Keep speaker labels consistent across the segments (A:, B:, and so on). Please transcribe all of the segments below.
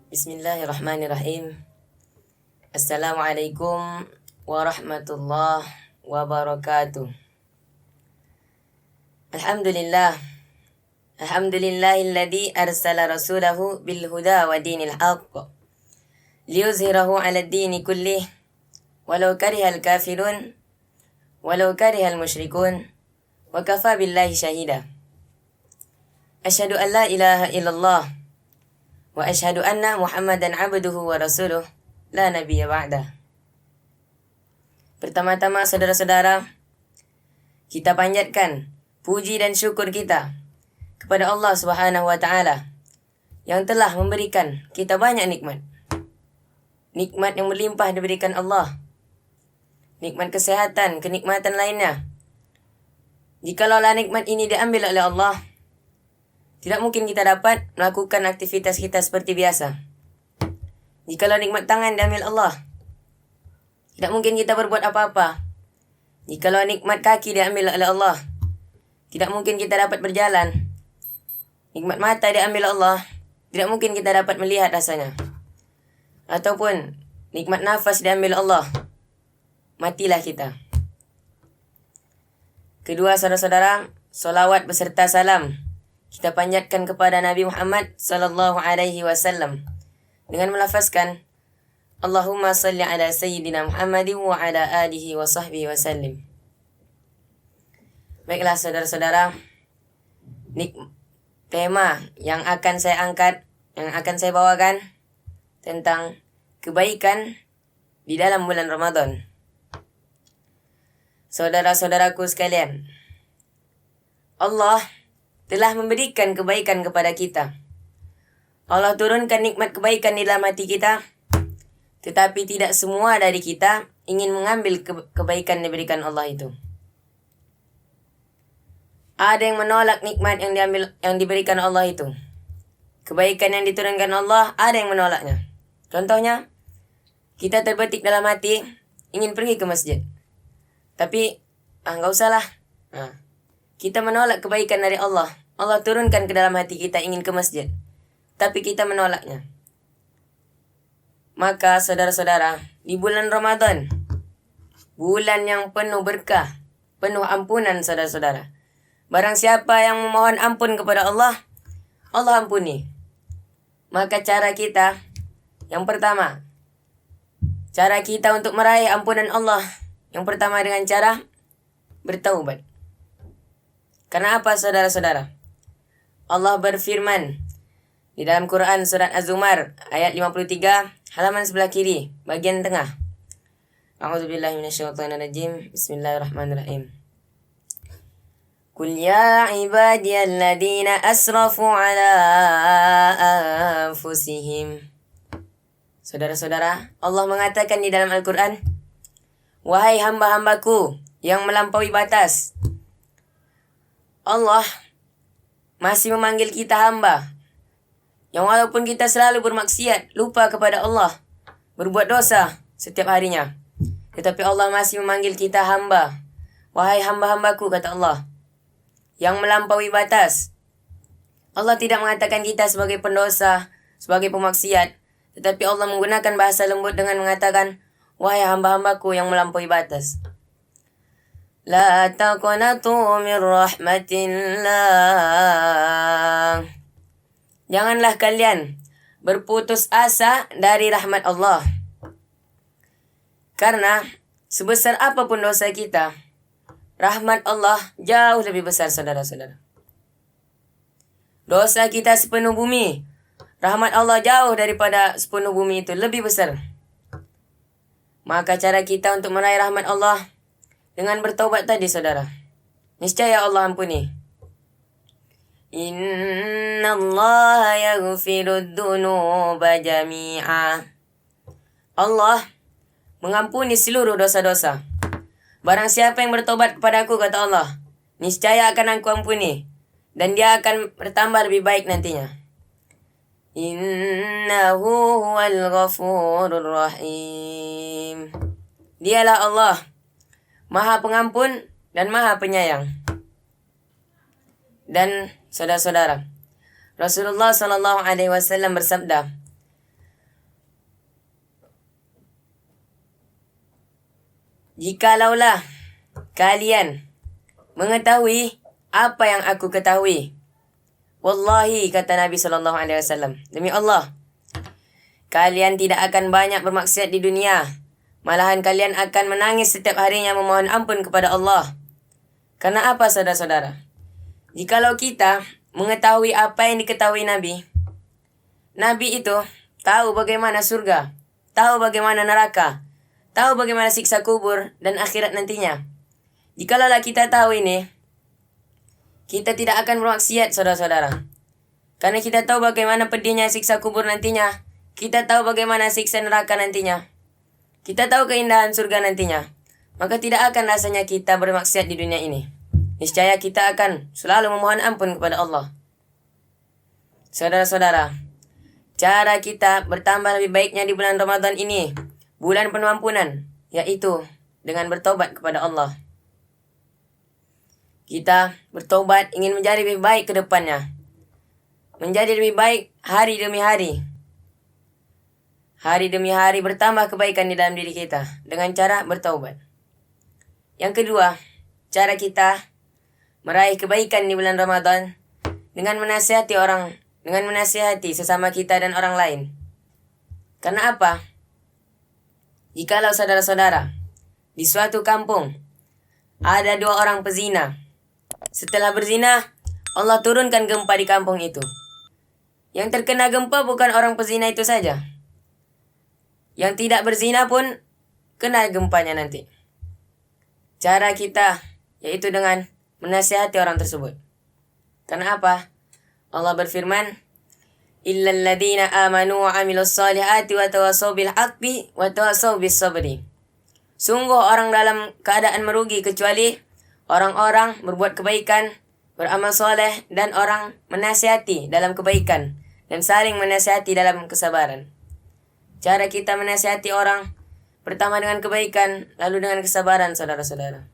A: Bismillahirrahmanirrahim. Assalamualaikum warahmatullahi wabarakatuh. Alhamdulillah. Alhamdulillahilladzi arsala rasulahu bil huda wa dinil haqq liyuzhirahu 'ala ad-dini kullih walau karihal kafirun walau karihal musyrikun wa kafa billahi syahida. Asyhadu an la ilaha illallah wa asyhadu anna Muhammadan abduhu wa rasuluh la nabiyya ba'dah. Pertama-tama saudara-saudara, kita panjatkan puji dan syukur kita kepada Allah Subhanahu wa taala yang telah memberikan kita banyak nikmat. Nikmat yang berlimpah diberikan Allah. Nikmat kesehatan, kenikmatan lainnya. Jikalau nikmat ini diambil oleh Allah, tidak mungkin kita dapat melakukan aktivitas kita seperti biasa. Jikalau nikmat tangan diambil Allah, tidak mungkin kita berbuat apa-apa. Jikalau nikmat kaki diambil oleh Allah, tidak mungkin kita dapat berjalan. Nikmat mata diambil Allah, tidak mungkin kita dapat melihat rasanya. Ataupun nikmat nafas diambil Allah, matilah kita. Kedua saudara-saudara, solawat beserta salam kita panjatkan kepada Nabi Muhammad sallallahu alaihi wasallam dengan melafazkan Allahumma salli ala sayyidina Muhammadin wa ala alihi wa sahbihi wasallim. Baiklah saudara-saudara, tema yang akan saya angkat, yang akan saya bawakan tentang kebaikan di dalam bulan Ramadan. Saudara-saudaraku sekalian, Allah telah memberikan kebaikan kepada kita. Allah turunkan nikmat kebaikan di dalam hati kita, tetapi tidak semua dari kita ingin mengambil kebaikan yang diberikan Allah itu. Ada yang menolak nikmat yang diberikan Allah itu. Kebaikan yang diturunkan Allah, ada yang menolaknya. Contohnya, kita terbetik dalam hati ingin pergi ke masjid. Tapi, nggak usah lah. Kita menolak kebaikan dari Allah. Allah turunkan ke dalam hati kita ingin ke masjid, tapi kita menolaknya. Maka saudara-saudara, di bulan Ramadan, bulan yang penuh berkah, penuh ampunan saudara-saudara. Barang siapa yang memohon ampun kepada Allah, Allah ampuni. Maka cara kita, yang pertama, cara kita untuk meraih ampunan Allah, yang pertama dengan cara bertaubat. Karena apa saudara-saudara? Allah berfirman di dalam Quran surat Az-Zumar ayat 53 halaman sebelah kiri bagian tengah. A'udzubillahi minasyaitonirrajim. Bismillahirrahmanirrahim. Qul ya ibadiyalladzina asrafu ala anfusihim. Saudara-saudara, Allah mengatakan di dalam Al-Quran, wahai hamba-hambaku yang melampaui batas. Allah masih memanggil kita hamba. Yang walaupun kita selalu bermaksiat, lupa kepada Allah, berbuat dosa setiap harinya, tetapi Allah masih memanggil kita hamba. Wahai hamba-hambaku, kata Allah, yang melampaui batas. Allah tidak mengatakan kita sebagai pendosa, sebagai pemaksiat, tetapi Allah menggunakan bahasa lembut dengan mengatakan, wahai hamba-hambaku yang melampaui batas. La taqnatu min rahmatillah. Janganlah kalian berputus asa dari rahmat Allah. Karena sebesar apapun dosa kita, rahmat Allah jauh lebih besar saudara-saudara. Dosa kita sepenuh bumi, rahmat Allah jauh daripada sepenuh bumi itu, lebih besar. Maka cara kita untuk meraih rahmat Allah dengan bertaubat tadi saudara. Niscaya Allah ampuni. Inna Allah yaghfiru dhunuba jami'a. Allah mengampuni seluruh dosa-dosa. Barang siapa yang bertobat kepadaku, kata Allah, niscaya akan aku ampuni, dan dia akan bertambah lebih baik nantinya. Innahu huwal ghafurur rahim. Dialah Allah, Maha Pengampun dan Maha Penyayang. Dan saudara-saudara, Rasulullah SAW bersabda, "Jikalaulah kalian mengetahui apa yang aku ketahui, wallahi," kata Nabi SAW, "demi Allah, kalian tidak akan banyak bermaksiat di dunia. Malahan kalian akan menangis setiap harinya memohon ampun kepada Allah." Karena apa, saudara-saudara? Jikalau kita mengetahui apa yang diketahui Nabi, Nabi itu tahu bagaimana surga, tahu bagaimana neraka, tahu bagaimana siksa kubur dan akhirat nantinya. Jikalau kita tahu ini, kita tidak akan bermaksiat, saudara-saudara. Karena kita tahu bagaimana pedihnya siksa kubur nantinya. Kita tahu bagaimana siksa neraka nantinya. Kita tahu keindahan surga nantinya. Maka tidak akan rasanya kita bermaksiat di dunia ini. Niscaya kita akan selalu memohon ampun kepada Allah. Saudara-saudara, cara kita bertambah lebih baiknya di bulan Ramadan ini, bulan penuh ampunan, yaitu dengan bertobat kepada Allah. Kita bertobat ingin menjadi lebih baik ke depannya. Menjadi lebih baik hari demi hari. Hari demi hari bertambah kebaikan di dalam diri kita dengan cara bertaubat. Yang kedua, cara kita meraih kebaikan di bulan Ramadan dengan menasihati sesama kita dan orang lain. Karena apa? Jikalau saudara-saudara, di suatu kampung ada 2 orang pezina. Setelah berzina, Allah turunkan gempa di kampung itu. Yang terkena gempa bukan orang pezina itu saja. Yang tidak berzina pun kena gempanya nanti. Cara kita yaitu dengan menasihati orang tersebut. Karena apa? Allah berfirman, "Illal ladzina amanu wa 'amilus solihati wa tawassaw bil haqqi wa tawassaw bis sabri." Sungguh orang dalam keadaan merugi kecuali orang-orang berbuat kebaikan, beramal soleh, dan orang menasihati dalam kebaikan dan saling menasihati dalam kesabaran. Cara kita menasihati orang pertama dengan kebaikan, lalu dengan kesabaran, saudara-saudara.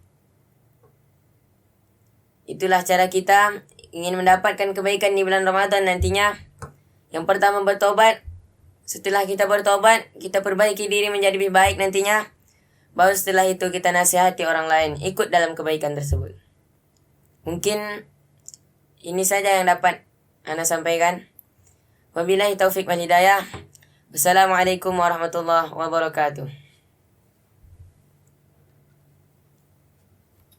A: Itulah cara kita ingin mendapatkan kebaikan di bulan Ramadan nantinya. Yang pertama bertobat. Setelah kita bertobat, kita perbaiki diri menjadi lebih baik nantinya. Baru setelah itu kita nasihati orang lain ikut dalam kebaikan tersebut. Mungkin ini saja yang dapat Ana sampaikan. Wabillahi taufiq wal hidayah. Wassalamualaikum warahmatullahi wabarakatuh.